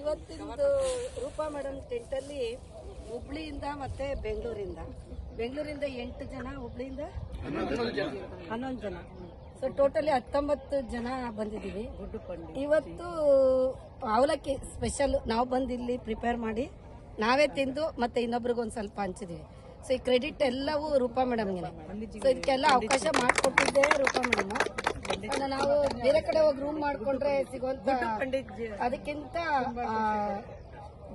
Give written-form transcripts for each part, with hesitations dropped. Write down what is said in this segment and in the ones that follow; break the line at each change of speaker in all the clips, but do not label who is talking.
ಇವತ್ತಿಂದು Roopa madam tent ಅಲ್ಲಿ ಹುಬ್ಳಿಯಿಂದ ಮತ್ತೆ ಬೆಂಗಳೂರಿಂದ 8 ಜನ, ಹುಬ್ಳಿಯಿಂದ 11 ಜನ, ಸೊ ಟೋಟಲಿ 19 ಜನ ಬಂದಿದ್ದೀವಿ. ಇವತ್ತು ಅವಲಕ್ಕಿ ಸ್ಪೆಷಲ್ ನಾವು ಬಂದು ಇಲ್ಲಿ ಪ್ರಿಪೇರ್ ಮಾಡಿ ನಾವೇ ತಿಂದು ಮತ್ತೆ ಇನ್ನೊಬ್ರಿಗೆ ಒಂದ್ ಸ್ವಲ್ಪ ಹಂಚಿದೀವಿ. ಸೊ ಈ ಕ್ರೆಡಿಟ್ ಎಲ್ಲವೂ ರೂಪಾ ಮೇಡಮ್ಗೆ. ಸೊ ಇದಕ್ಕೆಲ್ಲ ಅವಕಾಶ ಮಾಡಿಕೊಟ್ಟಿದ್ದೆ ರೂಪಾ ಮೇಡಮ್. ನಾವು ಬೇರೆ ಕಡೆ ಹೋಗಿ ರೂಮ್ ಮಾಡ್ಕೊಂಡ್ರೆ ಸಿಗುವಂತ ಅದಕ್ಕಿಂತ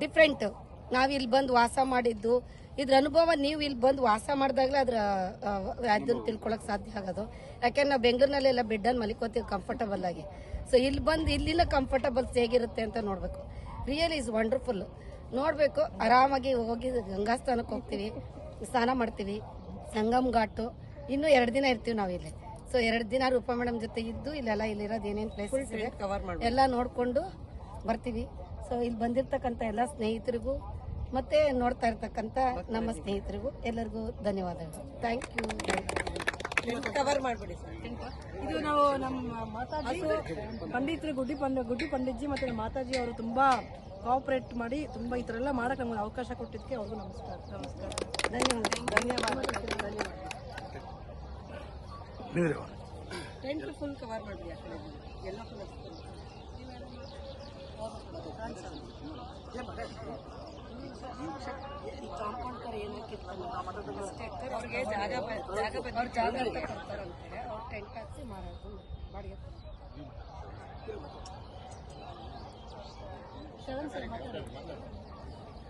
ಡಿಫ್ರೆಂಟ್ ನಾವ್ ಇಲ್ಲಿ ಬಂದು ವಾಸ ಮಾಡಿದ್ದು, ಇದ್ರ ಅನುಭವ ನೀವು ಇಲ್ಲಿ ಬಂದು ವಾಸ ಮಾಡಿದಾಗಲೇ ಅದನ್ನ ತಿಳ್ಕೊಳಕ್ ಸಾಧ್ಯ ಆಗೋದು. ಯಾಕೆಂದ್ರೆ ನಾವು ಬೆಂಗಳೂರಿನಲ್ಲೆಲ್ಲ ಬೆಡ್ ಅಲ್ಲಿ ಮಲಿಕೋತೀವಿ ಕಂಫರ್ಟಬಲ್ ಆಗಿ. ಸೊ ಇಲ್ಲಿ ಬಂದು ಇಲ್ಲಿನ ಕಂಫರ್ಟಬಲ್ಸ್ ಹೇಗಿರುತ್ತೆ ಅಂತ ನೋಡ್ಬೇಕು. Real is wonderful. ನೋಡ್ಬೇಕು, ಆರಾಮಾಗಿ ಹೋಗಿ ಗಂಗಾ ಸ್ಥಾನಕ್ಕೆ ಹೋಗ್ತೀವಿ, ಸ್ನಾನ ಮಾಡ್ತೀವಿ, ಸಂಗಮ್ ಘಾಟು, ಇನ್ನೂ 2 ದಿನ ಇರ್ತೀವಿ ನಾವು ಇಲ್ಲಿ. ಸೊ 2 ದಿನ ರೂಪಾ ಮೇಡಮ್ ಜೊತೆ ಇದ್ದು ಇಲ್ಲಿರೋದು ಏನೇನು ಪ್ಲೇಸಸ್ ಇದೆ ಎಲ್ಲ ನೋಡ್ಕೊಂಡು ಬರ್ತೀವಿ. ಸೊ ಇಲ್ಲಿ ಬಂದಿರ್ತಕ್ಕಂಥ ಎಲ್ಲ ಸ್ನೇಹಿತರಿಗೂ ಮತ್ತೆ ನೋಡ್ತಾ ಇರ್ತಕ್ಕಂಥ ನಮ್ಮ ಸ್ನೇಹಿತರಿಗೂ ಎಲ್ಲರಿಗೂ ಧನ್ಯವಾದಗಳು. Thank you.
ಕವರ್ ಮಾಡ್ಬಿಡಿ ಸರ್. ಇದು ನಾವು ನಮ್ಮ ಮಾತಾಜಿ ಪಂಡಿತರು ಗುಡ್ಡಿ ಪಂಡಿತ್ಜಿ ಮತ್ತೆ ನಮ್ಮ ಮಾತಾಜಿ ಅವರು ತುಂಬಾ ಕೋಆಪರೇಟ್ ಮಾಡಿ ತುಂಬಾ ಈ ತರ ಎಲ್ಲ ಮಾಡಕ್ಕೆ ನಮ್ಗೆ ಅವಕಾಶ ಕೊಟ್ಟಿದ್ದಕ್ಕೆ ಅವ್ರಿಗೂ ನಮಸ್ಕಾರ. ಧನ್ಯವಾದ. ಟೆಂಟ್ ಫುಲ್ ಕವರ್ ಮಾಡಿ ಎಲ್ಲ ಫುಲ್
ಈ ಕಾಂಪೌಂಡ್ ತರ ಏನಕ್ಕಿರ್ತಾರೆ ಅವ್ರಿಗೆ ಜಾಗ ಕೊಡ್ತಾರಂತೆ, ಅವ್ರು ಟೆಂಟ್ ಹಾಕಿ ಮಾರೋದು ಬಾಡಿಗೆ. 7 ಸರ್ ಮಾತಾಡೋದು.